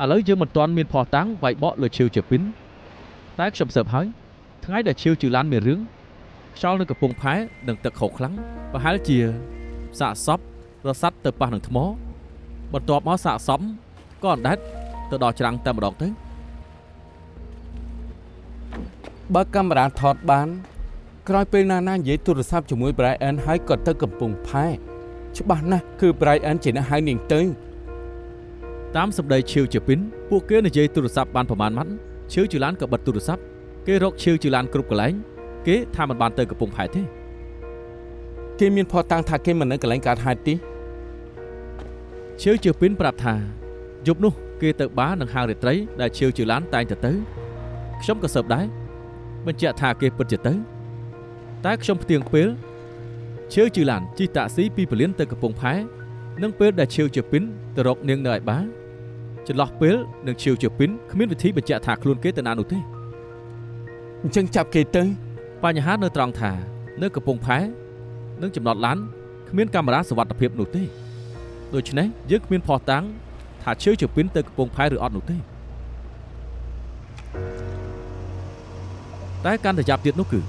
ឥឡូវយើងមិនទាន់មានភ័ស្តុតាងវាយបកលើឈីវជាពីនតែខ្ញុំសើបហើយថ្ងៃដែលឈីវជឺឡានមានរឿងខ្យល់នៅកំពង់ផែនិងទឹកខុសខ្លាំងប្រហែលជាសាកសពរស័តទៅប៉ះនឹងថ្មបន្ទាប់មកសាកសមក៏អណ្ដែតទៅដល់ច្រាំងតែម្ដងទៅបើកាមេរ៉ាថតបានក្រោយពេលណានិយាយទូរស័ព្ទជាមួយ Brian ហើយក៏ទៅកំពង់ផែច្បាស់ណាស់គឺ Brian ជាអ្នកហៅនាងទៅតាមសម្ដីឈីវជាពីនពួកគេនិយាយទូរស័ព្ទបានប្រមាណម៉ាត់ឈីវជឺឡានក៏បិទទូរស័ព្ទគេរកឈីវជឺឡានគ្រប់កន្លែងគេថាមិនបានទៅកំពង់ផែទេគេមានភ័ស្តុតាងថាគេមិននៅកន្លែងកើតហេតុទេឈីវជាពីនប្រាប់ថាយប់នោះគេទៅបារនឹងហាងរាត្រីដែលឈីវជឺឡានតែងទៅខ្ញុំក៏សើបដែរបញ្ជាក់ថាគេពិតជាទៅតែខ្ញុំផ្ទៀងពេលឈីវជឺឡានជិះតាក់ស៊ីពីពលានទៅកំពង់ផែនិងពេលដែលឈីវជាពីនទៅរកនាងនៅឯបារចន្លោះពេលនឹងឈីវជាពីនគ្មានវិធីបញ្ជាក់ថាខ្លួនគេទៅណានោះទេអញ្ចឹងចាប់គេទៅបញ្ហានៅត្រង់ថានៅកំពង់ផែនិងចំណតឡានគ្មានកាមេរ៉ាសុវត្ថិភាពនោះទេដូច្នេះយើងគ្មានភស្តុតាងថាឈីវជាពីនទៅកំពង់ផែឬអត់នោះទេតែកាន់តែយ៉ាប់ទៀតនោះគឺ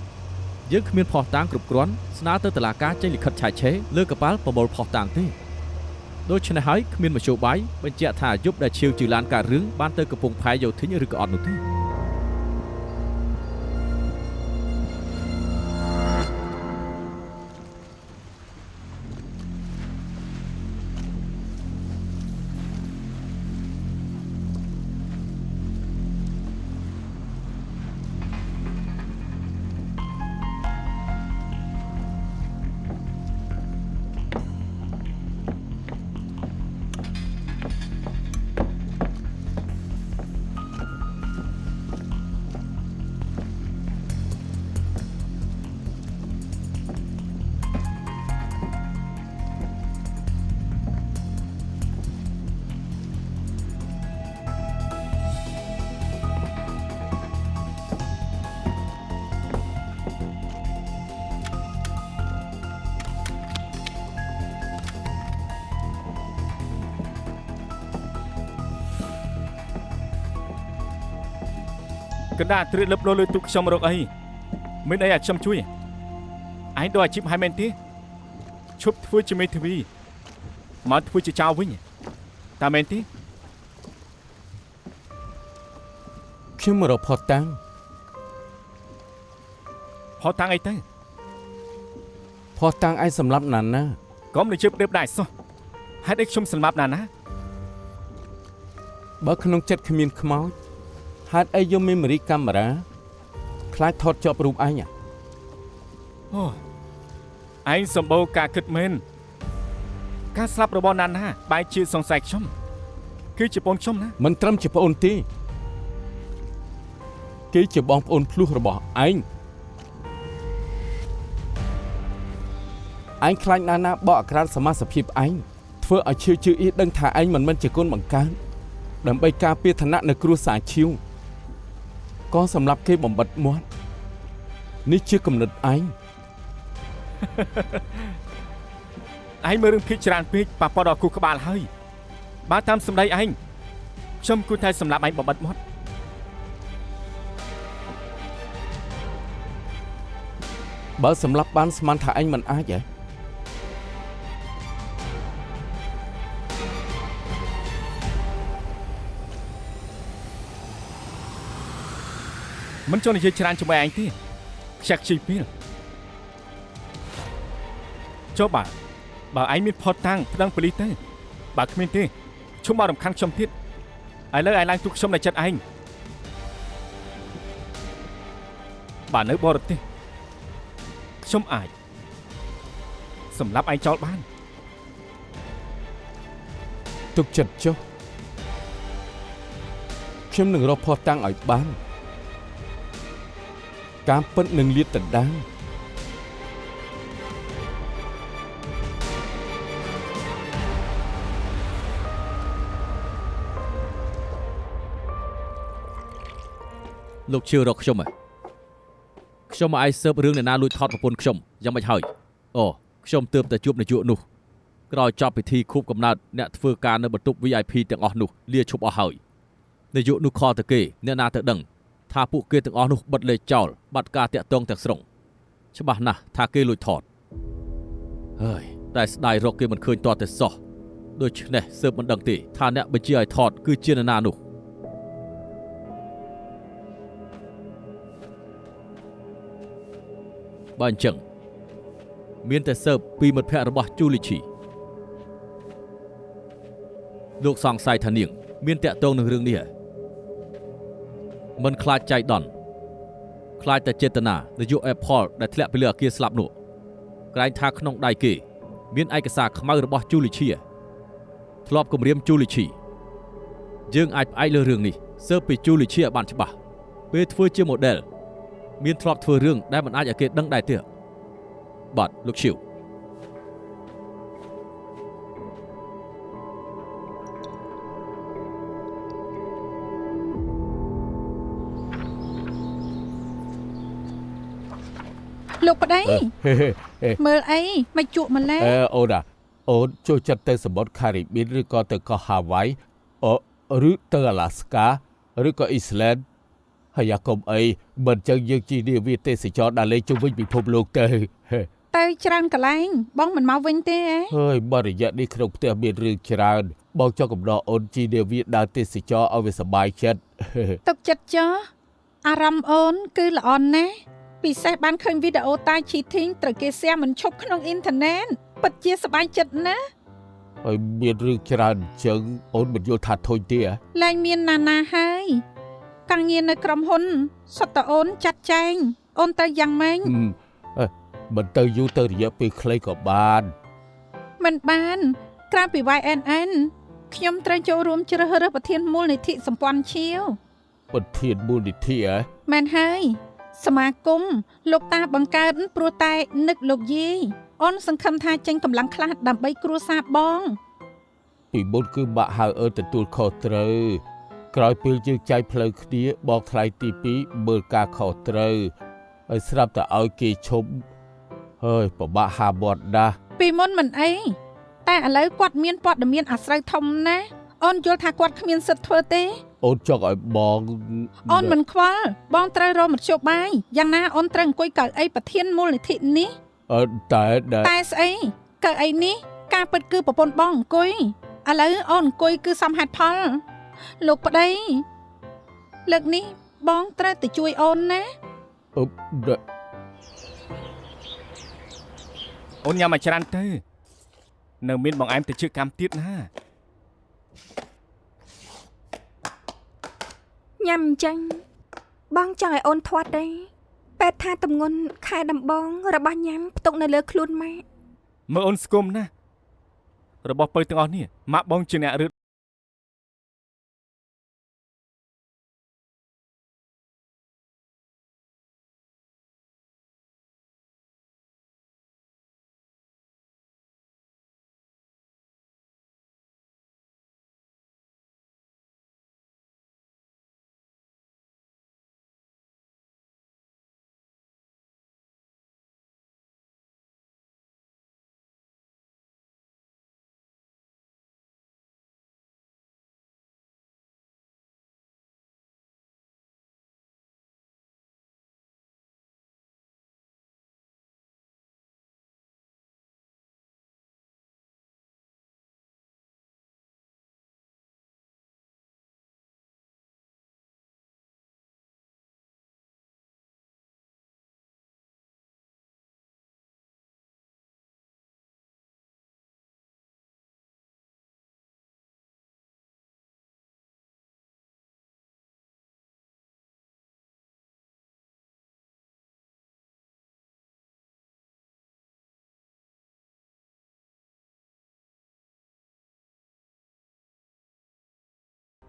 យើងគ្មានភស្តុតាងគ្រប់គ្រាន់ស្នើទៅតុលាការចេញលិខិតឆាយឆេរលើកប៉ាល់ប្រមូលភស្តុតាងទេដូច្នេះហើយគ្មានមធ្យោបាយបញ្ជាក់ថាយប់ដែលឈីវជឺឡានកើតរឿងបានទៅកំពង់ផែយោធិញឬក៏អត់នោះទេកណ្ដាលត្រៀតលឹបលោលុយទុកខ្ញុំរកអីមានអីឲ្យខ្ញុំជួយឯងដូចអាជីពហើយមែនទេឈប់ធ្វើជាមេធាវីមកធ្វើជាចៅវិញតើមែនទេខ្ញុំរកភស្តុតាងអីទៅភស្តុតាងឯងសម្រាប់ណាណាកុំនិយាយព្រៀបដែរសោះហេតុអីខ្ញុំសម្រាប់ណាណាបើក្នុងចិត្តគ្មានខ្មោចហេតុអីយកមេម៉ូរីកាមេរ៉ាខ្លាចថតជាប់រូបឯងអូឯងសម្បូរការគិតមែនការស្លាប់របស់ណាណាបែរជាសង្ស័យខ្ញុំគឺជាបងខ្ញុំណាមិនត្រឹមជាប្អូនទេគេជាបងប្អូនភ្លោះរបស់ឯងខ្លាចណាណាបកអក្រាតសមាសភាពឯងធ្វើឲ្យឈឺជឿអ៊ីដឹងថាឯងមិនមែនជាកូនបង្កើតដើម្បីការពារឋានៈនៅគ្រួសារឈីវក៏សម្រាប់គេបំបិតមាត់នេះជាគំនិតឯងមើលរឿងភាគច្រើនពេកប៉ះពាល់ដល់គូក្បាលហើយបើតាមសម្ដីឯងខ្ញុំគួរតែសម្រាប់ឯងបំបិតមាត់បើសម្រាប់បានស្មានថាឯងមិនអាចហ៎មិនចង់និយាយច្រើនជាមួយឯងទេខ្ចាក់ជីពីលចុះបើឯងមានផតតាំងប្តឹងប៉ូលីសទៅបើគ្មានទេឈុំមករំខានខ្ញុំទៀតឥឡូវឯងឡើងទុកខ្ញុំនៅចិត្តឯងបើនៅបរទេសខ្ញុំអាចសម្រាប់ឯងចោលបានទុកចិត្តចុះខ្ញុំនឹងរកភស្តុតាងឲ្យបានការពិតនឹងលាតត្រដាងលោកជឿរកខ្ញុំខ្ញុំមកឯងស៊ើបរឿងអ្នកណាលួចថតប្រពន្ធខ្ញុំយ៉ាងម៉េចហើយអូខ្ញុំទើបតែជួបនាយកនោះក្រោយចប់ពិធីខួបកំណើតអ្នកធ្វើការនៅបន្ទប់ VIP ទាំងអស់នោះលាឈប់អស់ហើយ នាយកនោះខលទៅគេអ្នកណាទៅដឹងថាពួកគេទាំងអស់នោះបិទលេខចោលបាត់ការតាក់ទងទាំងស្រុងច្បាស់ណាស់ថាគេលួចថតហើយតែស្ដាយរកគេមិនឃើញទាល់តែសោះដូច្នេះស៊ើបមិនដឹងទេថាអ្នកបញ្ជាឲ្យថតគឺជានរណានោះបើអញ្ចឹងមានតែស៊ើបពីមិត្តភ័ក្តិរបស់ជូលីឈីលោកសង្ស័យថានាងមានតាក់ទងនឹងរឿងនេះមិនខ្លាចចៃដន្យខ្លាចតែចេតនានាយក Apple ដែលធ្លាក់ពីលើអាគារស្លាប់នោះក្រែងថាក្នុងដៃគេមានឯកសារខ្មៅរបស់ជូលីឈីធ្លាប់គំរាមជូលីឈីយើងអាចផ្អែកលើរឿងនេះស៊ើបពីជូលីឈីឲ្យបានច្បាស់ពេលធ្វើជា model មានធ្លាប់ធ្វើរឿងដែលមិនអាចឲ្យគេដឹងដែរទេបាទលោកឈីវលោកប្តីមើលអីមកជក់ម្លេះអូនចូលចិត្តទៅសមុទ្រ Caribbean ឬក៏ទៅកោះ Hawaii ឬទៅ Alaska ឬក៏ Iceland ហើយយ៉ាកុំអីមិនចឹងយើងជិះនាវាទេសចរដើរលេងជុំវិញពិភពលោកទៅច្រើនកន្លែងបងមិនមកវិញទេហើយបរិយានេះក្នុងផ្ទះមានរឿងច្រើនបងចង់កំដរអូនជិះនាវាដើរទេសចរឲ្យវាសប្បាយចិត្តទុកចិត្តចុះអារម្មណ៍អូនគឺល្អណាស់ពិសេសបានឃើញវីដេអូតា cheating ត្រូវគេ share មិនឈប់ក្នុងអ៊ីនធឺណិតពិតជាសប្បាយចិត្តណាស់ហើយមានរឿងច្រើនអញ្ចឹងអូនមិនយល់ថាធុញទេឡើងមានណាហើយការងារនៅក្រុមហ៊ុនសុទ្ធតែអូនចាត់ចែងអូនទៅយ៉ាងម៉េចមិនទៅយូរទៅរយៈពេលខ្លីក៏បានមិនបានក្រៅពី YNN ខ្ញុំត្រូវចូលរួមជ្រើសរើសប្រធានមូលនិធិសម្ព័ន្ធឈាវប្រធានមូលនិធិមែនហើយសមាគមលោកតាបង្កើតព្រោះតែនឹកលោកយាយអូនសង្ឃឹមថាចេញកម្លាំងខ្លះដើម្បីគ្រួសារបងពីមុនគឺបាក់ហៅអើទទួលខុសត្រូវក្រោយពេលយើងចែកផ្លូវគ្នាបងថ្លៃទី2មើលការខុសត្រូវហើយស្រាប់តែឲ្យគេឈប់ហើយពិបាកហាមាត់ដាស់ពីមុនមិនអីតែឥឡូវគាត់មានព័ត៌មានអាស្រូវធំណាស់អូនយល់ថាគាត់គ្មានសិទ្ធិធ្វើទេអូនចង់ឲ្យបងអូនមិនខ្វល់បងត្រូវរកមធ្យោបាយយ៉ាងណាអូនត្រូវអង្គុយកៅអីប្រធានមូលនិធិនេះតែស្អីកៅអីនេះការពិតគឺប្រពន្ធបងអង្គុយឥឡូវអូនអង្គុយគឺសមហេតុផលលោកប្តីលើកនេះបងត្រូវទៅជួយអូនណាអូនញ៉ាំឲ្យច្រើនទៅនៅមានបងអែមទៅជឿកម្មទៀតណាញ៉ាំអញ្ចឹងបងចង់ឲ្យអូនធាត់ទេពេទ្យថាទម្ងន់ខែដំបងរបស់ញ៉ាំផ្ទុកនៅលើខ្លួនម៉ាក់មើលអូនស្គមណារបស់ពៅទាំងអស់នេះម៉ាក់បងជាអ្នករឹត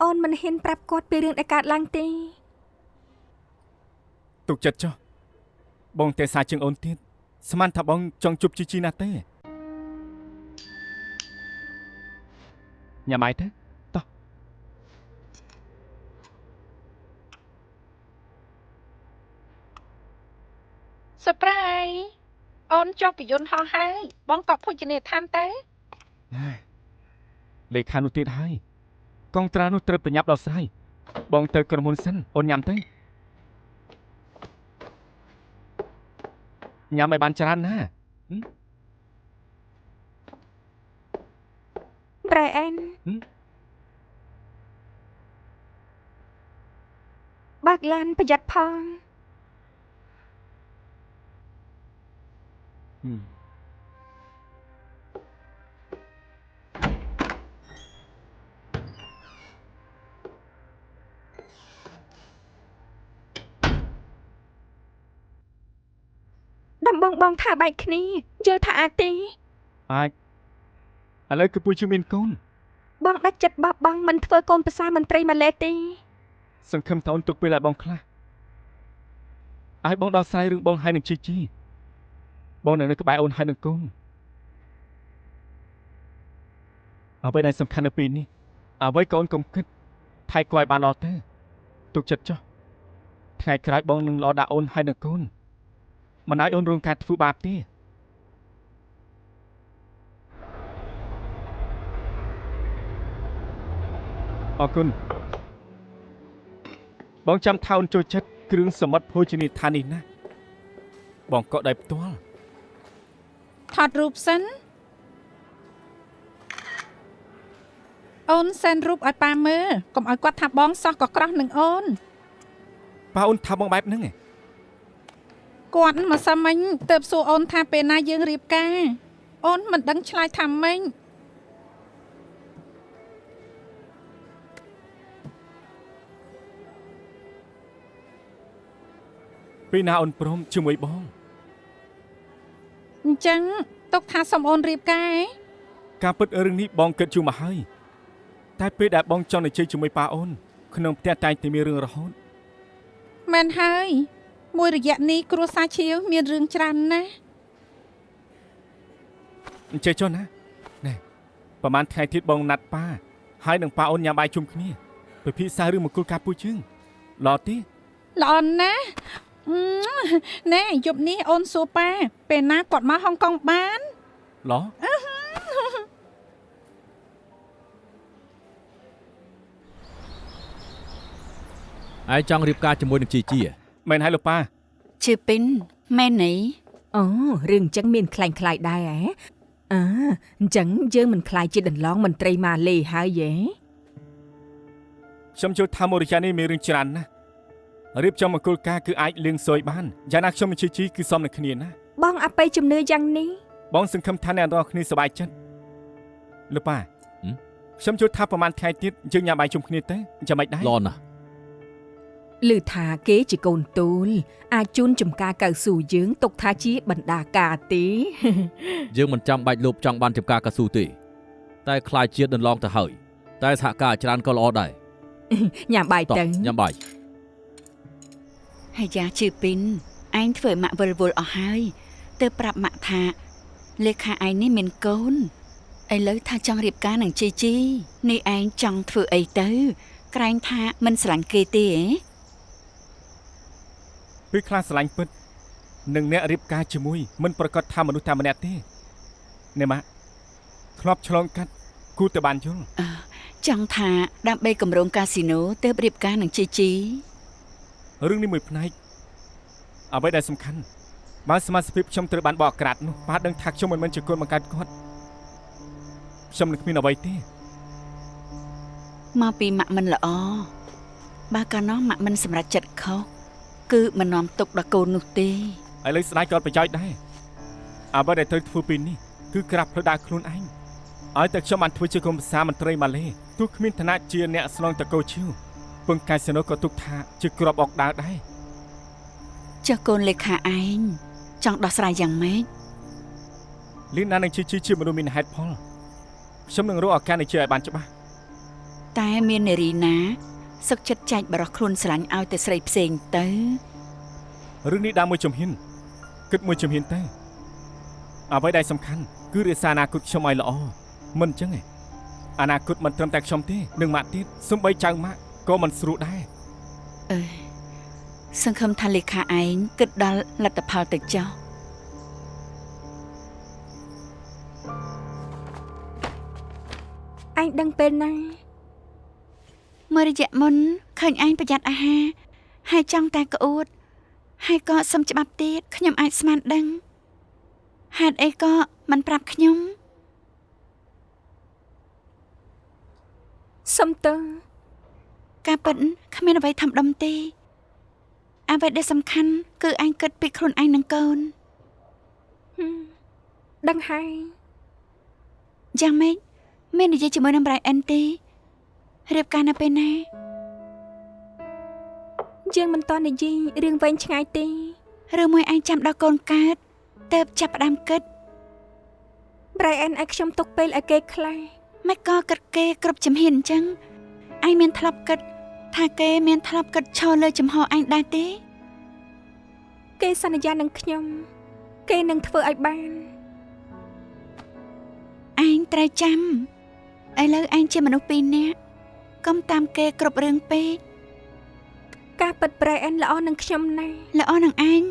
អូនមិនហ៊ានប្រាប់គាត់ពីរឿងដែលកើតឡើងទេទុកចិត្តចុះបងទេសាជាងអូនទៀតស្មានថាបងចង់ជប់ជីណាស់ទេញ៉ាំបាយទៅតោះsurprise អូនចុះពីយន្តហោះហើយបងក៏ភោជនីយដ្ឋានទៅលេខានោះទៀតហើយកងត្រានោះត្រូវប្រញាប់ដល់ស្រ័យ បងទៅក្រុមហ៊ុនសិនអូនញ៉ាំទៅញ៉ាំឲ្យបានច្រើនណា ប្រែអែនបើកឡានប្រយ័ត្នផង ដំបងថាបែកគ្នាយល់ថាអាចទេ អាចឥឡូវគឺពូជឿមានកូន បងដាច់ចិត្តបោះបង់មិនធ្វើកូនប្រសារមន្ត្រីម៉ាឡេទេ សង្ឃឹមថាអូនទុកពេលឲ្យបងខ្លះឲ្យបងដោះស្រាយរឿងបងហើយនឹងជីបងនៅក្បែរអូនហើយនឹងកូនអ្វីដែលសំខាន់នៅពេលនេះអ្វីកូនកុំគិតថែគួរឲ្យបានល្អទៅទុកចិត្តចុះថ្ងៃក្រោយបងនឹងល្អដាក់អូនហើយនឹងកូនមិនឲ្យអូនរងការធ្វើបាបទេអរគុណបងចាំថាអូនចូលចិត្តគ្រឿងសមុទ្រភោជនីយដ្ឋាននេះណាបងក៏ได้ផ្ទាល់ ថតរូបសិនអូនសែនរូបឲ្យប៉ាមើលកុំឲ្យគាត់ថាបងសោះក៏ក្រោះនឹងអូន ប៉ាអូនថាបងបែបហ្នឹងឯង គាត់មកសាមិញទៅសួរអូនថាពេលណាយើងរៀបការអូនមិនដឹងឆ្លើយថាម៉េច ពេលណាអូនព្រមជាមួយបង អញ្ចឹងទុកថាសុំអូនរៀបការឯង ការពិតរឿងនេះបងគិតជួរមកហើយតែពេលដែលបងចង់ទៅជ័យជាមួយប៉ាអូនក្នុងផ្ទះតែងតែមានរឿងរហូត មែនហើយមួយរយៈនេះគ្រួសារឈៀវមានរឿងច្រើនណាស់ អញ្ចឹងចុះណាណែប្រហែលថ្ងៃទៀតបងណាត់ប៉ាហើយនឹងប៉ាអូនញ៉ាំបាយជុំគ្នាពិភាក្សារឿងមង្គលការពូជើងល្អទេ ល្អណាស់ណែយប់នេះអូនសួរប៉ាពេលណាគាត់មកហុងកុងបាន ល្អ ឯងចង់រៀបការជាមួយនឹងជី មែនហើយលោកប៉ា ជឿពិនមែនទេ អូរឿងអញ្ចឹងមានខ្លាញ់ខ្លាយដែរហ៎អញ្ចឹងយើងមិនខ្លាយជាដន្លងមន្ត្រីម៉ាឡេហើយហ៎ ខ្ញុំចូលថាមរិយានេះមានរឿងច្រើនណាស់រៀបចំមង្គលការគឺអាចលៀងសួយបានយ៉ាងណាខ្ញុំនឹងជីគឺសមនឹងគ្នាណា បងអបិយជំនឿយ៉ាងនេះ បងសង្ឃឹមថាអ្នកនរគ្នាសប្បាយចិត្តលោកប៉ាខ្ញុំចូលថាប្រហែលថ្ងៃទៀតយើងញ៉ាំបាយជុំគ្នាទៅចាំមិនដែរ ល្អណាស់ ឮថាគេជាកូនទូលអាចជូនចំការកៅស៊ូយើងទុកថាជាបណ្ដាការទេ យើងមិនចាំបាច់លោបចង់បានចំការកស៊ូទេតែខ្លាយជាដន្លងទៅហើយតែសហការច្រើនក៏ល្អដែរ ញ៉ាំបាយ តោះ ទៅ ញ៉ាំបាយ ហើយយ៉ាជឿពិនឯងធ្វើឲ្យម៉ាក់វល់វល់អស់ហើយទៅប្រាប់ម៉ាក់ថាលេខាឯងនេះមានកូនឥឡូវថាចង់រៀបការនឹងជីនេះឯងចង់ធ្វើអីទៅក្រែងថាមិនស្រឡាញ់គេទេហ៎ ពេលខ្លះស្រឡាញ់ពិតនឹងអ្នករៀបការជាមួយមិនប្រកាសថាមនុស្សតែម្នាក់ទេណែម៉ាក់ធ្លាប់ឆ្លងកាត់គូទៅបានយល់ ចង់ថាដើម្បីកម្រងកាស៊ីណូទៅរៀបការនឹងជី រឿងនេះមួយផ្នែកអ្វីដែលសំខាន់បើសមាជិកខ្ញុំត្រូវបានបកក្រាតនោះប៉ាដឹងថាខ្ញុំមិនមែនជាកូនបង្កើតគាត់ខ្ញុំនឹងគ្មានអ្វីទេ មកពីម៉ាក់មិនល្អបើកាលនោះម៉ាក់មិនសម្រេចចិត្តខុសគឺមិននាំទុកដល់កូននោះទេ ឥឡូវស្ដាយក៏ប្រយោជន៍ដែរអ្វីដែលត្រូវធ្វើពីនេះគឺក្រាបផ្លូវដើរខ្លួនឯងឲ្យតែខ្ញុំបានធ្វើជាកុំភាសាមន្ត្រីម៉ាឡេទោះគ្មានឋានៈជាអ្នកស្នងតកោឈីវពឹងកាយសណូក៏ទុកថាជាក្របអុកដើរដែរ ចុះកូនលេខាឯងចង់ដោះស្រាយយ៉ាងម៉េច លីណានឹងជាមនុស្សមានហេតុផលខ្ញុំនឹងរកឱកាសនេះជាឲ្យបានច្បាស់ តែមាននារីណាសុខចិត្តចែកបរោះខ្លួនស្រឡាញ់ឲ្យតែស្រីផ្សេងទៅ រឿងនេះដើរមួយជំហានគិតមួយជំហានទៅអ្វីដែលសំខាន់គឺរក្សាអនាគតខ្ញុំឲ្យល្អមិនអញ្ចឹងទេអនាគតមិនត្រឹមតែខ្ញុំទេនឹងម៉ាក់ទៀតសូម្បីចៅម៉ាក់ក៏មិនស្រួលដែរ សង្ឃឹមថាលេខាឯងគិតដល់លទ្ធផលទៅចុះ ឯងដឹងពេលណា មួយរយៈមុនឃើញឯងប្រយ័ត្នអាហារហើយចង់តែក្អួតហើយក៏សុំច្បាប់ទៀតខ្ញុំអាចស្មានដឹងហេតុអីក៏មិនប្រាប់ខ្ញុំ សុំទោស ការពិតគ្មានអ្វីធំដុំទេអ្វីដែលសំខាន់គឺឯងគិតពីខ្លួនឯងនិងកូន ដឹងហើយ យ៉ាងម៉េចមាននិយាយជាមួយនឹង Brian ទេរៀបការនៅពេលណា យើងមិនតន់និយាយរឿងវែងឆ្ងាយទេ ឬមួយឯងចាំដល់កូនកើតទើបចាប់ផ្ដើមគិត Brian ឲ្យខ្ញុំទុកពេលឲ្យគេខ្លះ មិនក៏គិតគេគ្រប់ជំហានអញ្ចឹងឯងមានធ្លាប់គិតថាគេមានធ្លាប់គិតឈរលើចំហឯងដែរទេ គេសន្យានឹងខ្ញុំគេនឹងធ្វើឲ្យបាន ឯងត្រូវចាំឥឡូវឯងជាមនុស្សពីរនាក់កុំតាមគេគ្រប់រឿងពេក ការពិត Brian ល្អនឹងខ្ញុំណាស់ ល្អនឹងឯង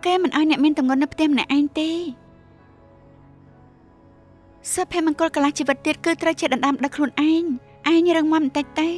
គេមិនឲ្យអ្នកមានទម្ងន់នៅផ្ទះម្នាក់ឯងទេសុភមង្គលកន្លះជីវិតទៀតគឺត្រូវជាដណ្ដើមដឹកខ្លួនឯងរឹងមាំបន្តិចទៅ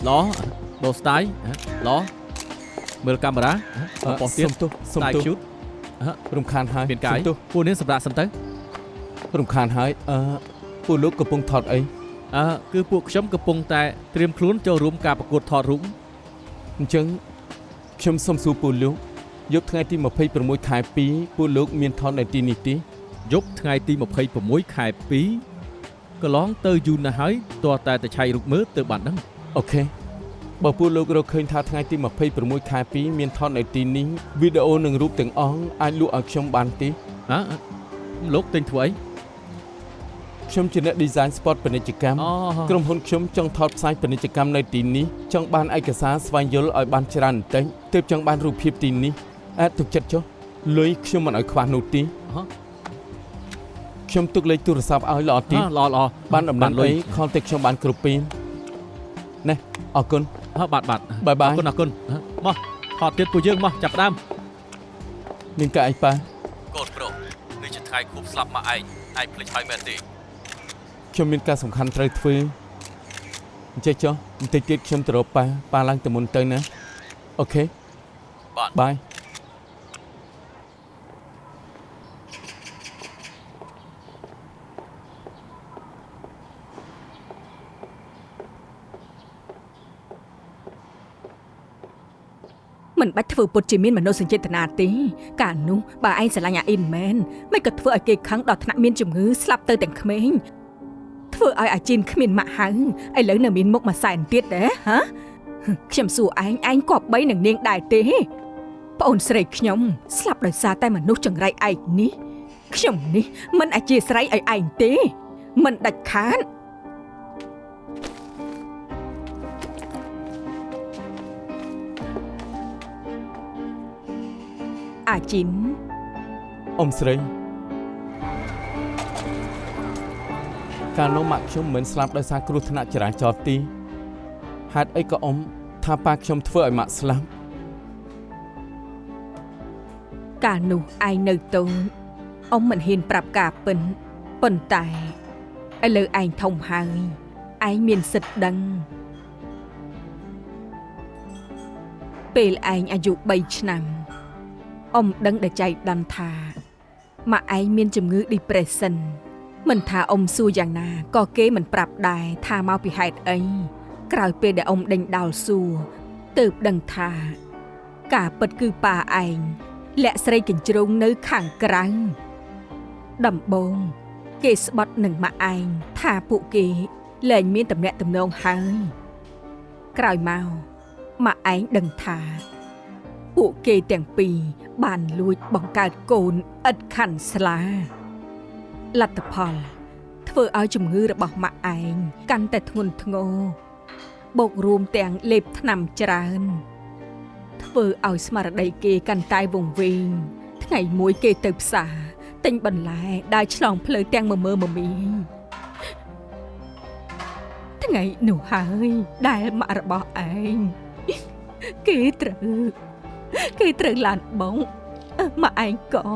ឡដូរស្ទាយឡមើលកាមេរ៉ាបោះទៀត សុំ ស្ទាយ ទោស ឈូត រំខានហើយ មានកាយ សុំទោស ពួកនាងសម្រាប់សិនទៅ រំខានហើយពួកលោកកំពុងថតអី គឺពួកខ្ញុំកំពុងតែត្រៀមខ្លួនចូលរួមការប្រកួតថតរូប អញ្ចឹងខ្ញុំសូមសួរពួកលោកយប់ថ្ងៃទី26ខែ2ពួកលោកមានថតនៅទីនេះទេ យប់ថ្ងៃទី26ខែ2កន្លងទៅយូរណាស់ហើយតើតែឆៃរូបមើលទៅបានដឹង អូខេបើពួកលោករកឃើញថាថ្ងៃទី26ខែ2មានថតនៅទីនេះវីដេអូនិងរូបទាំងអស់អាចលក់ឲ្យខ្ញុំបានទេ លោកទិញធ្វើអី ខ្ញុំជាអ្នក design spot ពាណិជ្ជកម្ម ក្រុមហ៊ុនខ្ញុំចង់ថតផ្សាយពាណិជ្ជកម្មនៅទីនេះចង់បានឯកសារស្វែងយល់ឲ្យបានច្រើនបន្តិចទើបចង់បានរូបភាពទីនេះអាចទុកចិត្តចុះលុយខ្ញុំមិនឲ្យខ្វះនោះទេខ្ញុំទុកលេខទូរស័ព្ទឲ្យល្អទី ល្អ បានដំណឹងអីខលតែខ្ញុំបានគ្រប់ពេលណែអរគុណ បាទ បាយ អ បាយ រគុណមកថតទៀតពួកយើងមកចាប់ផ្ដើម មានកាយប៉ា កូនប្រុសនេះជាថ្ងៃខួបស្លាប់មកឯងភ្លេចហើយមែនទេ ខ្ញុំមានការសំខាន់ត្រូវធ្វើអញ្ចឹងចុះបន្តិចទៀតខ្ញុំទៅរកប៉ាឡើងទៅមុនទៅណាអូខេ បាទ បាយ មិនបាច់ធ្វើពុតជាមានមនោសញ្ចេតនាទេកាលនោះបើឯងស្រឡាញ់អាអ៊ីនមែនមិនក៏ធ្វើឲ្យគេខឹងដល់ថ្នាក់មានជំងឺស្លាប់ទៅទាំងក្មេងធ្វើឲ្យអាជីនគ្មានម៉ាក់ហៅឥឡូវនៅមានមុខមួយសែនទៀតទេហ៎ខ្ញុំសួរឯងគប្បីនឹងនាងដែរទេប្អូនស្រីខ្ញុំស្លាប់ដោយសារតែមនុស្សចង្រៃឯកនេះខ្ញុំនេះមិនអធិស្ឋានឲ្យឯងទេមិនដាច់ខាតអាជីន អ៊ំស្រីកាលនោះម៉ាក់ខ្ញុំមិនស្លាប់ដោយសារគ្រោះថ្នាក់ចរាចរណ៍ទេហេតុអីក៏អ៊ំថាប៉ាខ្ញុំធ្វើឲ្យម៉ាក់ស្លាប់ កាលនោះឯងនៅតូចអ៊ំមិនហ៊ានប្រាប់ការពិនប៉ុន្តែឥឡូវឯងធំហើយឯងមានសិទ្ធិដឹងពេលឯងអាយុ3ឆ្នាំអ៊ំដឹងដល់ចៃដន្យថាម៉ាក់ឯងមានជំងឺ depression មិនថាអ៊ំសួរយ៉ាងណាក៏គេមិនប្រាប់ដែរថាមកពីហេតុអីក្រោយពេលដែលអ៊ំដេញដោលសួរទើបដឹងថាការពិតគឺប៉ាឯងលាក់ស្រីកញ្ជ្រោងនៅខាងក្រៅដំបងគេស្បត់នឹងម៉ាក់ឯងថាពួកគេលែងមានទំនាក់ទំនងហើយក្រោយមកម៉ាក់ឯងដឹងថាពួកគេទាំងពីរបានលួចបង្កើតកូនឥតខណ្ឌស្លាលទ្ធផលធ្វើឲ្យជំងឺរបស់ម៉ាក់ឯងកាន់តែធ្ងន់ធ្ងរ បូករួមទាំងលេបថ្នាំច្រើនធ្វើឲ្យស្មារតីគេកាន់តែវង្វេងថ្ងៃមួយគេទៅផ្សារទិញបន្លែដើរឆ្លងផ្លូវទាំងមមីថ្ងៃនោះហើយដែលម៉ាក់របស់ឯងគេត្រូវឡានបងម៉ាក់ឯងក៏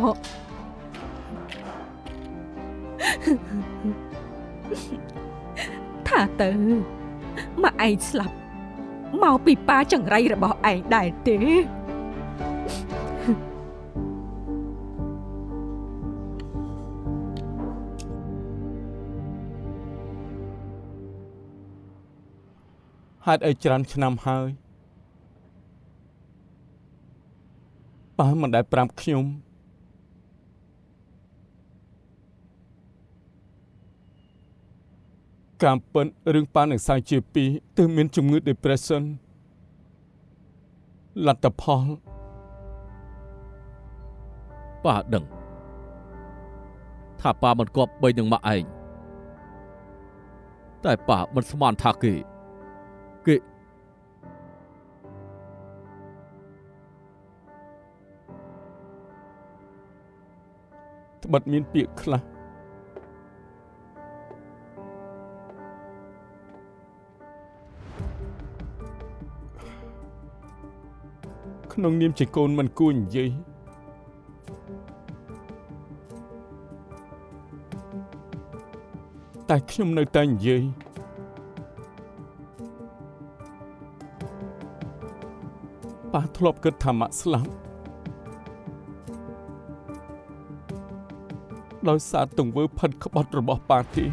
ថាទៅម៉ាក់ឯងស្លាប់មកពីប៉ាចង្រៃរបស់ឯងដែរទេហេតុអីច្រើនឆ្នាំហើយប៉ាមិនដែលប្រាប់ខ្ញុំការពិតរឿងប៉ានឹងសាយជាពីរទើបមានជំងឺ depression លទ្ធផល ប៉ាដឹងថាប៉ាមិនគប្បីនឹងម៉ាក់ឯងតែប៉ាមិនស្មានថាគេត្បិតមានពាក្យខ្លះក្នុងនាមជាកូនមិនគួរនិយាយតែខ្ញុំនៅតែនិយាយប៉ាធ្លាប់គិតថាម៉ាក់ស្លាប់ដោយសារទង្វើផិតក្បត់របស់ប៉ាទេឥ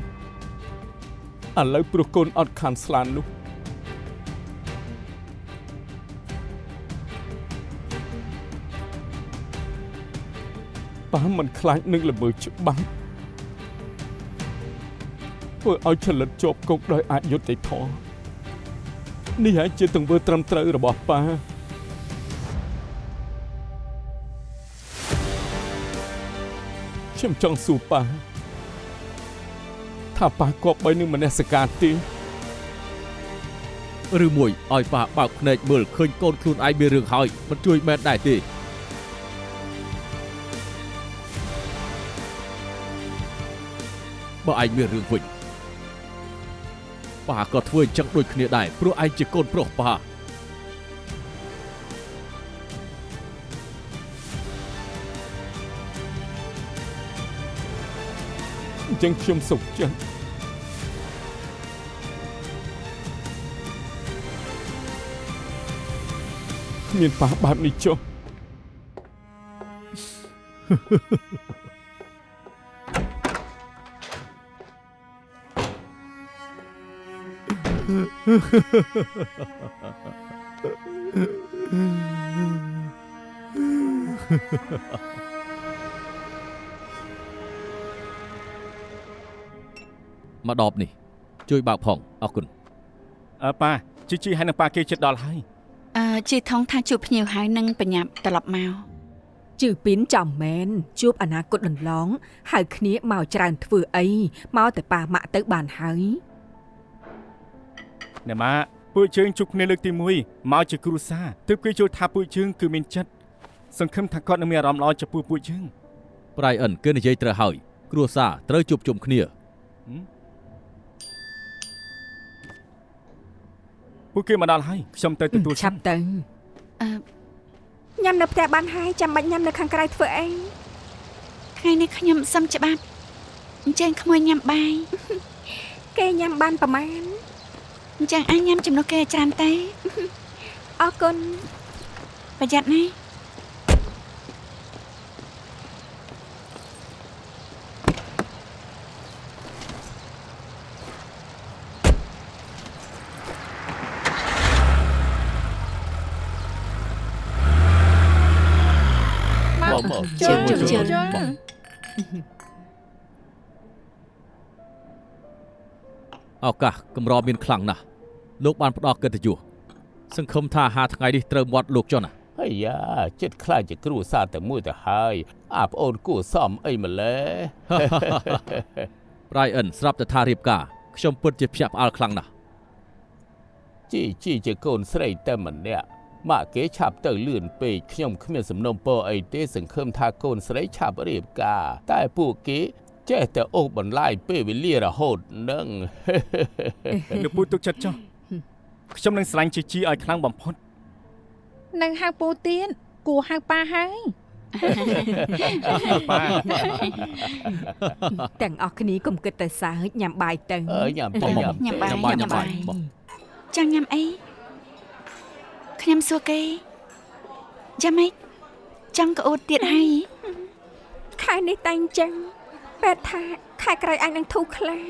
ឡូវព្រោះកូនអត់ខានស្លាននោះប៉ាមិនខ្លាចនឹងល្មើសច្បាប់ធ្វើឲ្យឆលិតជាប់គុកដោយអយុត្តិធម៌នេះហើយជាទង្វើត្រឹមត្រូវរបស់ប៉ាខ្ញុំចង់សួរប៉ាថាប៉ាគប្បីនឹងមនសិការទេឬមួយឲ្យប៉ាបើកភ្នែកមើលឃើញកូនខ្លួនឯងមានរឿងហើយមិនជួយមែនដែរទេបើឯងមានរឿងវិញប៉ាក៏ធ្វើអញ្ចឹងដូចគ្នាដែរព្រោះឯងជាកូនប្រុសប៉ាអញ្ចឹងខ្ញុំសុខចិត្តមានប៉ះបែបនេះចុះមកដបនេះជួយបើកផងអរគុណប៉ាជីហើយនឹងប៉ាគេចិត្តដល់ហើយជាថងថាជួបភ្ញៀវហើយនឹងបញ្ញាប់ត្រឡប់មកជឺពីនចំមែនជួបអនាគតដន្លងហៅគ្នាមកច្រើនធ្វើអីមកតែប៉ាម៉ាក់ទៅបានហើយណែម៉ាពួកជើងជួបគ្នាលើកទី1មកជាគ្រួសារទើបគេយល់ថាពួកជើងគឺមានចិត្តសង្ឃឹមថាគាត់នឹងមានអារម្មណ៍ល្អចំពោះពួកជើងប្រៃអិនគឺនិយាយត្រូវហើយគ្រួសារត្រូវជួបជុំគ្នាពួកគេមកដល់ហើយខ្ញុំទៅទទួលឆាប់ទៅញ៉ាំនៅផ្ទះបានហើយចាំបាច់ញ៉ាំនៅខាងក្រៅធ្វើអីថ្ងៃនេះខ្ញុំសុំច្បាប់អញ្ចឹងក្មួយញ៉ាំបាយគេញ៉ាំបានប្រមាណអញ្ចឹងអញញ៉ាំចំណុះគេច្រើនទេអរគុណប្រយ័ត្នណាជើងឱកាសកម្រមានខ្លាំងណាស់លោកបានផ្ដល់កិត្តិយសសង្ឃឹមថា5ថ្ងៃនេះត្រូវមាត់លោកចុះណាអាយ៉ាចិត្តខ្លាចជាគ្រូសាស្ត្រតែមួយទៅហើយប្អូនគួសមអីម្លេះប្រៃអិនស្រាប់តែថារៀបការខ្ញុំពិតជាភ្ញាក់ផ្អើលខ្លាំងណាស់ ជីជាកូនស្រីតែម្នាក់ម៉ាក់គេឆាប់ទៅលឿនពេកខ្ញុំគ្មានសំណុំពរអីទេសង្ឃឹមថាកូនស្រីឆាប់រៀបការតែពួកគេចេះតែអូសបន្លាយពេលវេលារហូតនឹង លោកពូទុកចិត្តចុះខ្ញុំនឹងស្រឡាញ់ជីជីឲ្យខ្លាំងបំផុត នឹងហៅពូទៀតគួរហៅប៉ាហើយ ប៉ា ទាំងអស់គ្នាកុំគិតតែសើចញ៉ាំបាយទៅ ញ៉ាំទៅញ៉ាំ ញ៉ាំបាយចង់ញ៉ាំអីខ្ញុំសួរគេចាំម៉េចចង់ក្អួតទៀតហើយ ខែនេះតែអញ្ចឹងពេទ្យថាខែក្រោយអញនឹងធូរខ្លាំង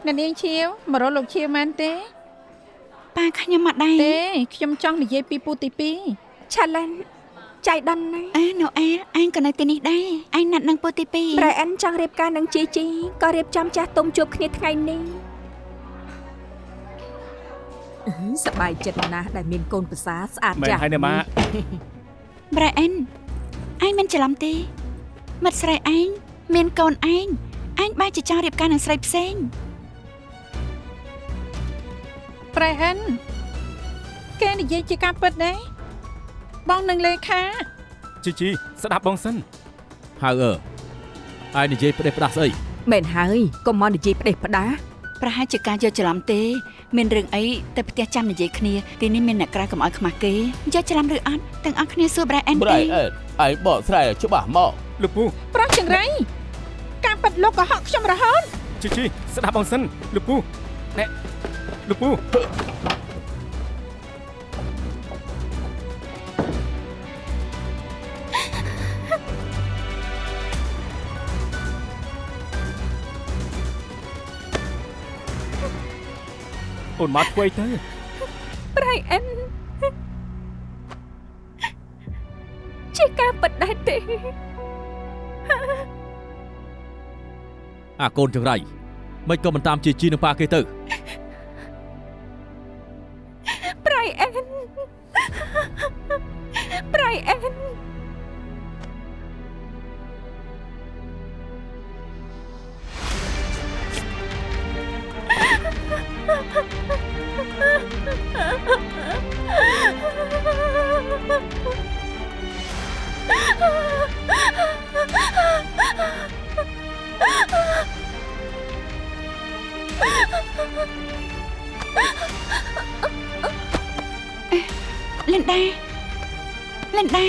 អ្នកនាងឈៀវមករកលោកឈៀវមែនទេ ប៉ាខ្ញុំមកដែរ ទេខ្ញុំចង់និយាយពីពូទី Challenge ចៃដន្យណាស់ ណូអែលអញក៏នៅទីនេះដែរអញណាត់នឹងពូទី Brian ចង់រៀបការនឹងជីជីក៏រៀបចំចាស់ទុំជួបគ្នាថ្ងៃនេះ សប្បាយចិត្តណាស់ដែលមានកូនប្រសាស្អាត មែន ចាស់ ហើយណាម៉ាក់ Brian អញមិនច្រឡំទេមិត្តស្រីអញមានកូនអញបែរជាចង់រៀបការនឹងស្រីផ្សេង 2 Brian គេនិយាយជាការពិតដែរបងនឹងលេខា ជីជីស្ដាប់បងសិន ហៅឯងនិយាយផ្ដេសផ្ដាស់ស្អី មែនហើយកុំមកនិយាយផ្ដេសផ្ដាស ប្រហែលជាការយកច្រឡំទេមានរឿងអីទៅផ្ទះចាំនិយាយគ្នាទីនេះមានអ្នកក្រៅកុំឲ្យខ្មាស់គេយកច្រឡំឬអត់ទាំងអស់គ្នាសួរ Brian ប្រៃអេតឯងបកស្រាយឲ្យច្បាស់មក លោកពូ ប្រុសចង្រៃការពិតលោកក៏ហក់ខ្ញុំរហូត ជីជីស្ដាប់បងសិនលោកពូណែលោកពូ អូនមកធ្វើអីទៅ Brian ជាការពិតដែរទេ អាកូនចង្រៃមិនក៏មិនតាមជាជីនឹងប៉ាគេទៅ Brian Brian លិនដា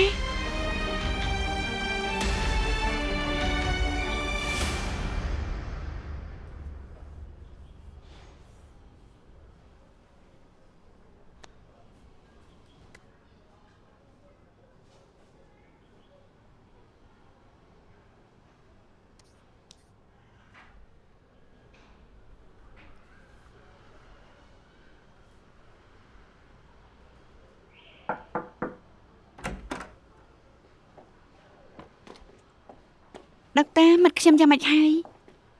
ដុកទ័រមិត្តខ្ញុំយ៉ាងម៉េចហើយ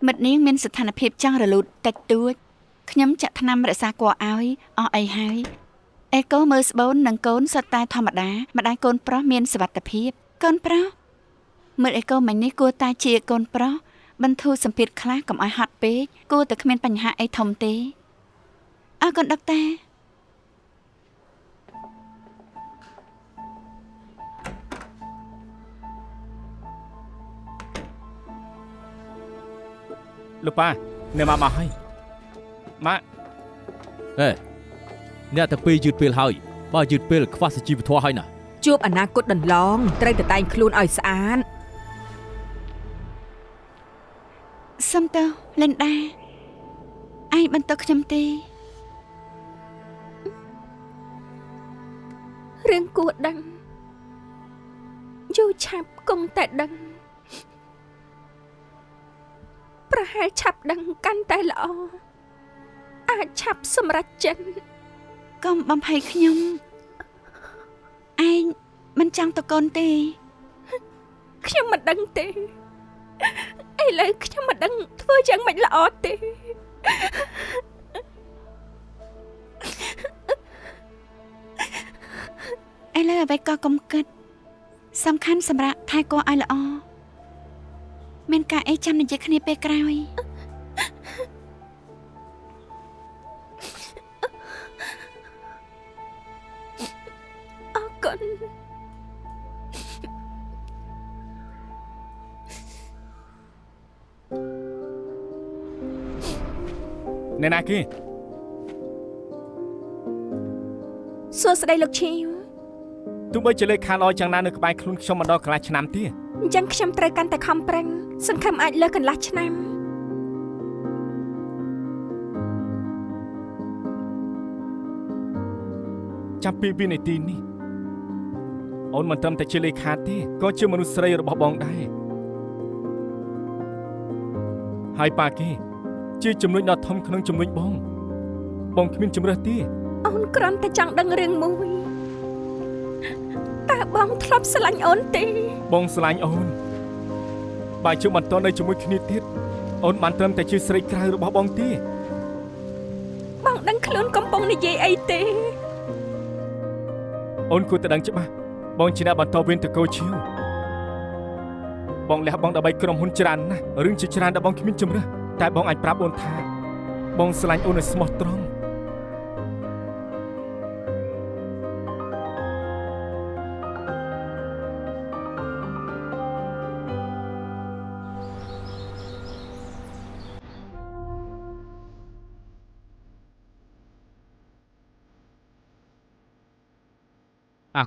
មិត្តនាងមានស្ថានភាពចង់រលូតតិចតួចខ្ញុំចាក់ថ្នាំរក្សាគ័រឲ្យអស់អីហើយអេកូមើលស្បូននិងកូនសុទ្ធតែធម្មតាម្ដាយកូនប្រុសមានសុវត្ថិភាពកូនប្រុសមើលអេកូមិញនេះគួរតែជាកូនប្រុសបន្ធូរសម្ពាធខ្លះកុំឲ្យហត់ពេកគួរតែគ្មានបញ្ហាអីធំទេអរគុណដុកទ័រ លោកប៉ាអ្នកម៉ាក់មកហើយម៉ាក់ អ្នកទាំងពីរយឺតពេលហើយបើយឺតពេលខ្វះសុជីវធម៌ហើយណា ជួបអនាគតដន្លងត្រូវតែតែងខ្លួនឲ្យស្អាត សុំទោសលិនដាឯងបន្ទោសខ្ញុំទេ រឿងគួរដឹងយូរឆាប់គង់តែដឹងប្រហែលឆាប់ដឹងកាន់តែល្អអាចឆាប់សម្រេចចិត្ត កុំបំភ័យខ្ញុំឯងមិនចង់តកូនទេ ខ្ញុំមិនដឹងទេឥឡូវខ្ញុំមិនដឹងធ្វើយ៉ាងម៉េចល្អទេ ឥឡូវអ្វីក៏កុំគិតសំខាន់សម្រាប់ថែគួរឲ្យល្អមានការអីចាំនិយាយគ្នាពេលក្រោយ អ្នកណាគេ សួស្តីលោកឈីវ ទោះបីជាលេខខាល្អយ៉ាងណានៅក្បែរខ្លួនខ្ញុំមកដល់កន្លះឆ្នាំទៀត អញ្ចឹងខ្ញុំត្រូវកាន់តែខំប្រឹងសង្ឃឹមអាចលើកកន្លះឆ្នាំ ចាប់ពីវិនាទីនេះអូនមិនត្រឹមតែជាលេខាទេក៏ជាមនុស្សស្រីរបស់បងដែរហើយប៉ាគេជាចំណុចដ៏ធំក្នុងចំណុចបងគ្មានជំរើសទេ អូនគ្រាន់តែចង់ដឹងរឿងមួយតើបងធ្លាប់ស្រឡាញ់អូនទេ បងស្រឡាញ់អូនបើជួបបន្តនៅជាមួយគ្នាទៀតអូនបានត្រឹមតែជាស្រីក្រៅរបស់បងទេ បងដឹងខ្លួនកំពុងនិយាយអីទេ អូនគួរតែដឹងច្បាស់បងជាអ្នកបន្តវេនតកោឈៀវបងលះបងដើម្បីក្រុមហ៊ុនច្រើនណាស់រឿងជាច្រើនដែលបងគ្មានជំរឿសតែបងអាចប្រាប់អូនថាបងស្រឡាញ់អូនឲ្យស្មោះត្រង់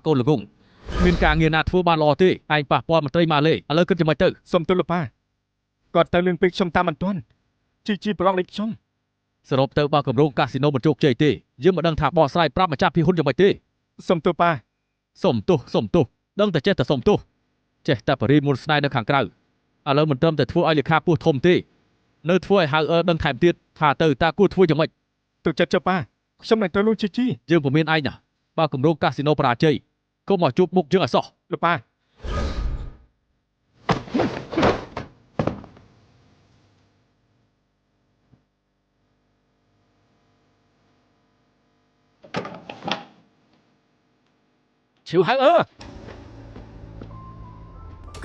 កូនល្ងងមានការងារណាធ្វើបានល្អទេឯងប៉ះពាល់មន្ត្រីម៉ាឡេឥឡូវគិតយ៉ាងម៉េចទៅ សុំទោសលោកប៉ាគាត់ទៅលឿនពេកខ្ញុំតាមមិនទាន់ជីប្រងលេខខ្ញុំ សរុបទៅបើគម្រោងកាស៊ីណូមិនជោគជ័យទេយើងមិនដឹងថាបកស្រាយប្រាប់ម្ចាស់ភាគហ៊ុនយ៉ាងម៉េចទេ សុំទោសប៉ា សុំទោសដឹងតែចេះតែសុំទោសចេះតែបរិមុនស្នេហ៍នៅខាងក្រៅឥឡូវមិនត្រឹមតែធ្វើឲ្យលេខាពោះធំទេនៅធ្វើឲ្យហៅដឹងថែមទៀតថាទៅតើគួរធ្វើយ៉ាងម៉េច ទុកចិត្តចុះប៉ាខ្ញុំនឹងទៅលួងជី យើងពុំមានឯងណាបើគម្រោងកាស៊ីណូបរាជ័យកុំមកជួបមុខយើងឲ្យសោះ លោកប៉ា ឈីវហៅ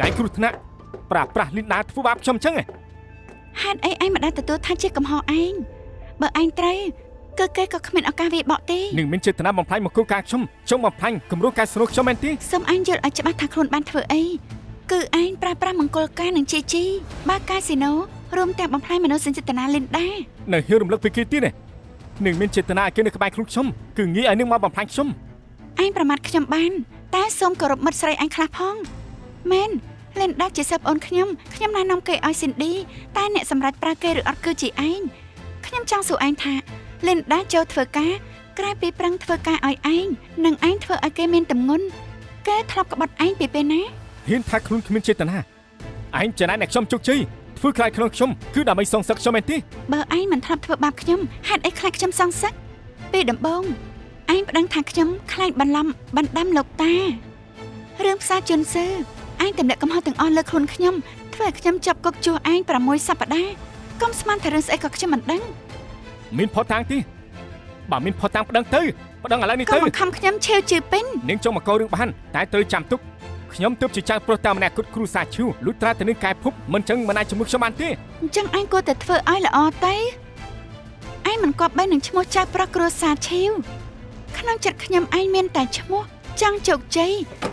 កែគ្រោះថ្នាក់ប្រាស់លីនដាធ្វើបាបខ្ញុំអញ្ចឹង ហេតុអីឯងមិនដែលទទួលថាជាកំហុសឯងបើឯងត្រូវគឺគេក៏គ្មានឱកាសវាបកទេ នឹងមានចេតនាបំផ្លាញមកគោលការណ៍ខ្ញុំបំផ្លាញគម្រោងកាស៊ីណូខ្ញុំមែនទេ សូមឯងយល់ឲ្យច្បាស់ថាខ្លួនបានធ្វើអីគឺឯងប្រើប្រាស់មង្គលការនឹងជីបើកាស៊ីណូរួមទាំងបំផ្លាញមនោសញ្ចេតនាលីនដា នៅហ៊ានរំលឹកពីគេទៀតនឹងមានចេតនាឲ្យគេនៅក្បែរខ្លួនខ្ញុំគឺងាយឲ្យនឹងមកបំផ្លាញខ្ញុំ ឯងប្រមាថខ្ញុំបានតែសូមគោរពមិត្តស្រីឯងខ្លះផងមែនលីនដាជាសិស្សអូនខ្ញុំណែនាំគេឲ្យស៊ីនឌីតែអ្នកសម្រេចប្រើគេឬអត់គឺជាឯងខ្ញុំចង់សួរឯងថាលីនដាចូលធ្វើការក្រៅពីប្រឹងធ្វើការឲ្យឯងនិងឯងធ្វើឲ្យគេមានទម្ងន់គេធ្លាប់ក្បត់ឯងពីពេលណា ហ៊ានថាខ្លួនគ្មានចេតនាឯងចំណាយអ្នកខ្ញុំជោគជ័យធ្វើខ្លាចខ្លួនខ្ញុំគឺដើម្បីសងសឹកខ្ញុំមែនទេ បើឯងមិនធ្លាប់ធ្វើបាបខ្ញុំហេតុអីខ្លាចខ្ញុំសងសឹកពេលដំបូងឯងប្តឹងថាខ្ញុំខ្លាចបន្លំបណ្ដាំលោកតារឿងផ្សារជន់សើឯងទម្លាក់កំហុសទាំងអស់លើខ្លួនខ្ញុំធ្វើឲ្យខ្ញុំចាប់គុកជួសឯង6សប្តាហ៍កុំស្មានថារឿងស្អីក៏ខ្ញុំមិនដឹង មានផុតតាំងទេបើមានផុតតាំងប្តឹងទៅប្តឹងឥឡូវនេះ កុំ ទៅ បង្ខំខ្ញុំឆេវជឿពេញ នាងចង់មកកោរឿងបានតែត្រូវចាំទុកខ្ញុំទើបជាចៅប្រុសតាមម្នាក់គត់គ្រូសាឈូលុះត្រាតែនឹងកែភពមិនចឹងមិនអាចជាមួយខ្ញុំបានទេ អញ្ចឹងឯងគួរតែធ្វើឲ្យល្អទៅឯងមិនគប្បីនឹងឈ្មោះចៅប្រុសគ្រួសារឆេវក្នុងចិត្តខ្ញុំឯងមានតែឈ្មោះចង់ជោគជ័យ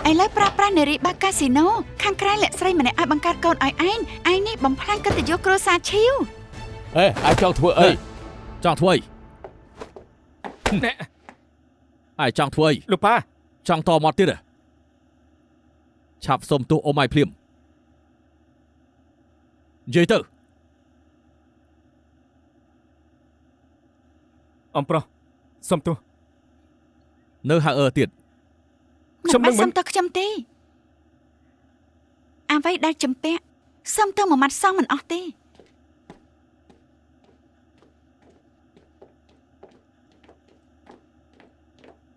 ឥឡូវប្រើប្រាស់នារីបាកាស៊ីណូខាងក្រៅលាក់ស្រីម្នាក់ឲ្យបង្កើតកូនឲ្យឯងនេះបំផ្លាញកិត្តិយសគ្រួសារឆេវ អាចចង់ធ្វើអី ចង់ធ្វើអី ណែ ឯងចង់ធ្វើអី លោកប៉ា ចង់តមកទៀតឆាប់សុំទោសអ៊ំឯងភ្លាមនិយាយទៅ អំប្រុសសុំទោស នៅហៅទៀត ខ្ញុំនឹងមិន សុំតើខ្ញុំទេអ្វីដែលចំពាក់សុំតើមួយម៉ាត់សងមិនអស់ទេ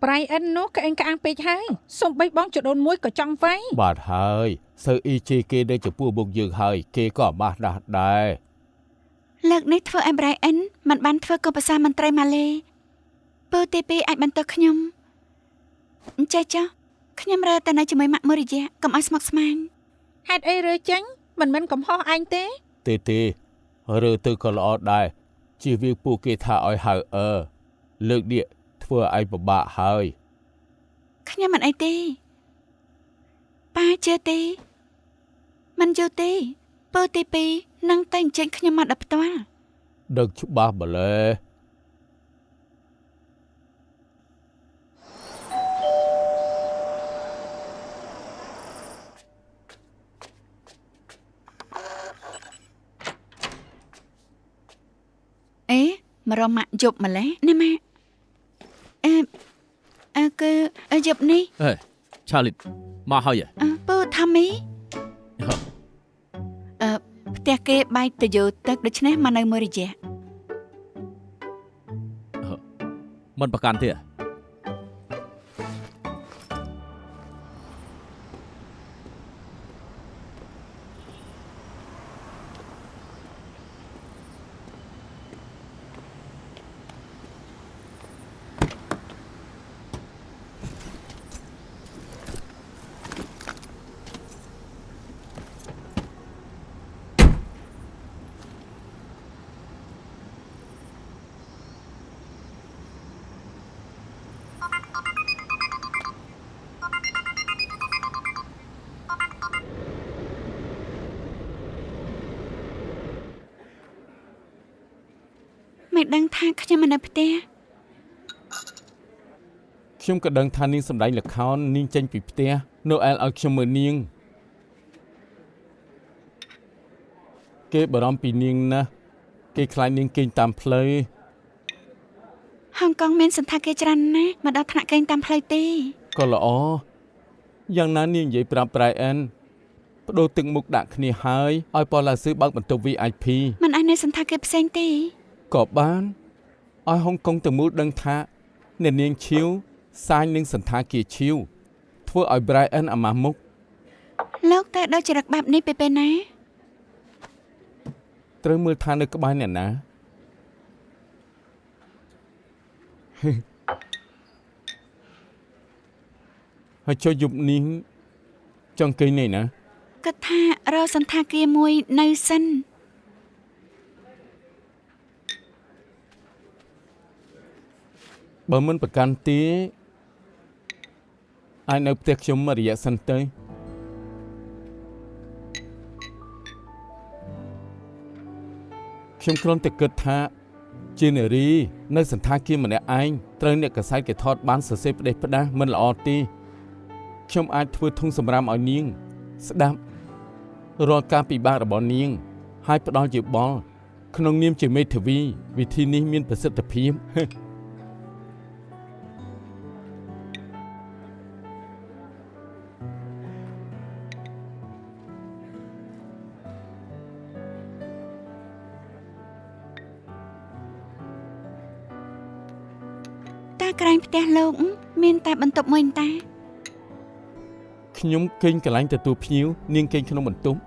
ប្រៃអិននោះក្អេងក្អាងពេកហើយសំបីបងចដូនមួយក៏ចង់វាយ បាទហើយសើអ៊ីជីគេនៅចំពោះមុខយើងហើយគេក៏អាម៉ាស់ដាស់ដែរ លើកនេះធ្វើឲ្យ Brian មិនបានធ្វើកុំប្រសាមន្ត្រីម៉ាឡេពេលទី2អាចបន្តខ្ញុំអញ្ចេះចុះខ្ញុំរើតែនៅជាមួយម៉ាក់មួយរយៈកុំឲ្យស្មុគស្មាញ ហេតុអីរើចេញមិនមែនកំហុសឯងទេ ទេរើទៅក៏ល្អដែរជៀសវាងពួកគេថាឲ្យហៅលើកនេះធ្វើឲ្យពិបាកហើយ ខ្ញុំមិនអីទេប៉ាជឿទេមិនយល់ទេពេលទី2នឹងតែអញ្ជើញខ្ញុំមកដល់ផ្ទាល់ ដឹងច្បាស់ម្ល៉េះ មករម៉ាក់យប់ម្លេះណាម៉ាក់គឺយប់នេះ អេឆាលីតមកហើយ ពូថាមីផ្ទះគេបែកទៅយោទឹកដូច្នេះមកនៅមួយរយៈ មិនប្រកាន់ទេ មិនដឹងថាខ្ញុំនៅផ្ទះ ខ្ញុំក៏ដឹងថានាងសម្ដែងល្ខោននាងចេញពីផ្ទះនៅអែលឲ្យខ្ញុំមើលនាងគេបារម្ភពីនាងណាស់គេខ្លាចនាងគេងតាមផ្លូវ ហុងកុងមានសន្តាគារច្រើនណាស់មកដល់ថ្នាក់គេងតាមផ្លូវទេ ក៏ល្អយ៉ាងណានាងនិយាយប្រាប់ប្រៃអែនបដូរទឹកមុខដាក់គ្នាហើយឲ្យប៉ូឡាស៊ឺបើកបន្ទប់ VIP មិនអាចនៅសន្តាគារផ្សេងទេ ក៏បានឲ្យហុងកុងទៅមូលដឹងថាអ្នកនាងឈៀវសាញនឹងសន្តាគារឈៀវធ្វើឲ្យ Brian អាម៉ាស់មុខ លោកតែដល់ចរិតបែបនេះពេលណា ត្រូវមើលថានៅក្បែរអ្នកណា ហើយចុះយប់នេះចង់គេងនេះណា គាត់ថារកសន្តាគារមួយនៅសិន បើមិនប្រកាន់ទេអាចនៅផ្ទះខ្ញុំមួយរយៈសិនទៅខ្ញុំគ្រាន់តែគិតថាជានារីនៅសន្តាគារម្នាក់ឯងត្រូវអ្នកកសែតគេថតបានសរសេរផ្ដេសផ្ដាសមិនល្អទេខ្ញុំអាចធ្វើធុងសម្រាមឲ្យនាងស្ដាប់រាល់ការពិបាករបស់នាងហើយផ្ដល់យោបល់ក្នុងនាមជាមេធាវីវិធីនេះមានប្រសិទ្ធភាព តាក្រែងផ្ទះលោកមានតែបន្ទប់មួយតា ខ្ញុំគេងកន្លែងទទួលភ្ញៀវនាងគេងក្នុងបន្ទប់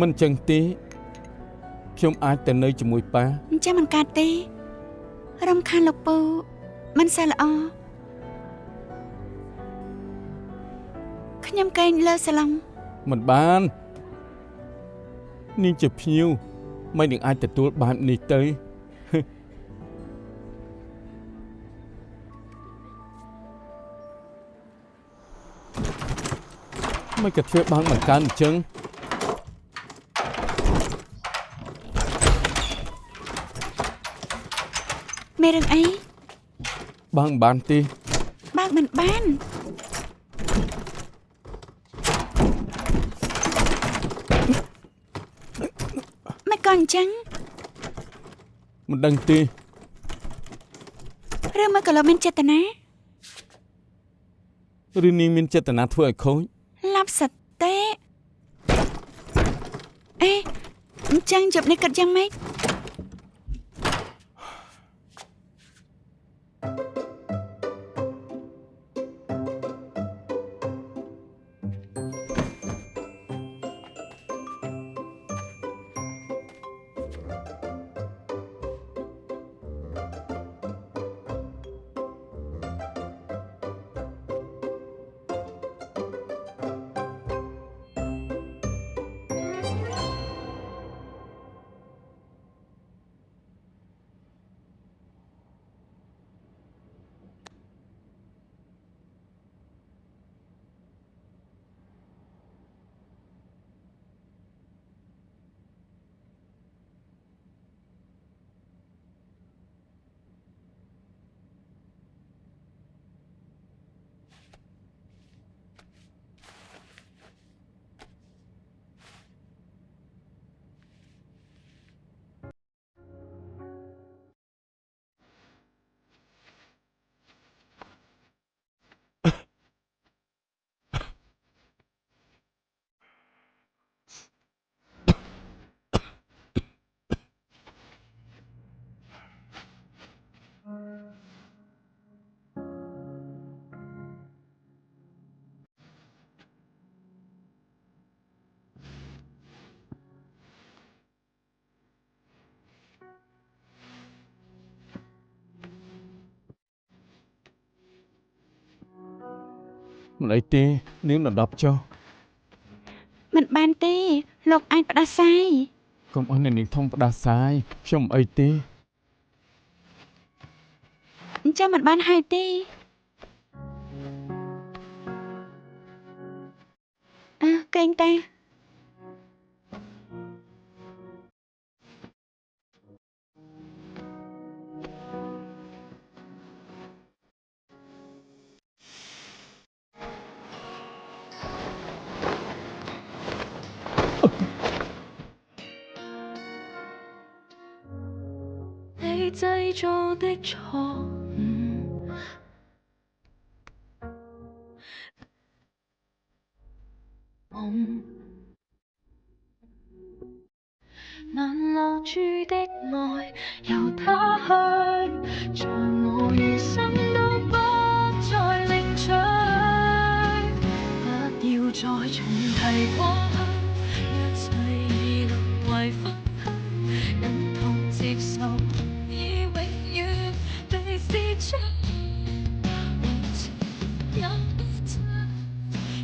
មិនចឹងទេខ្ញុំអាចទៅនៅជាមួយប៉ា អញ្ចឹងមិនកើតទេរំខានលោកពូមិនសូវល្អខ្ញុំកេងលើសាឡុង មិនបាននាងជាភ្ញៀវមិននឹងអាចទទួលបាននេះទៅ មិនក៏ធ្វើបានមិនកាន់អញ្ចឹង មានរឿងអី បានទេ បើកមិនបានមិនក៏អញ្ចឹង មិនដឹងទេ ឬមកក៏លោកមានចេតនា ឬនាងមានចេតនាធ្វើឲ្យខូច ឡាប់សតិអេអញ្ចឹងយប់នេះគិតយ៉ាងម៉េច អ មិនអីទេនាងដណ្ដប់ចុះ មិនបានទេលោកអញផ្ដាសាយក ុំអស់អ្នកនាងធំផ្ដាសាយខ្ញុំមិនអីទេ អញ្ចឹងមិនបានហើយទេកេងតា你製造的錯誤，難留住的愛由他去，在我餘生都不再領取，不要再重提過去，一切已淪為廢墟，忍痛接受。已永遠被撕出，往前有的真，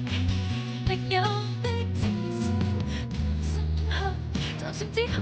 其力有的自信，深刻就算之後。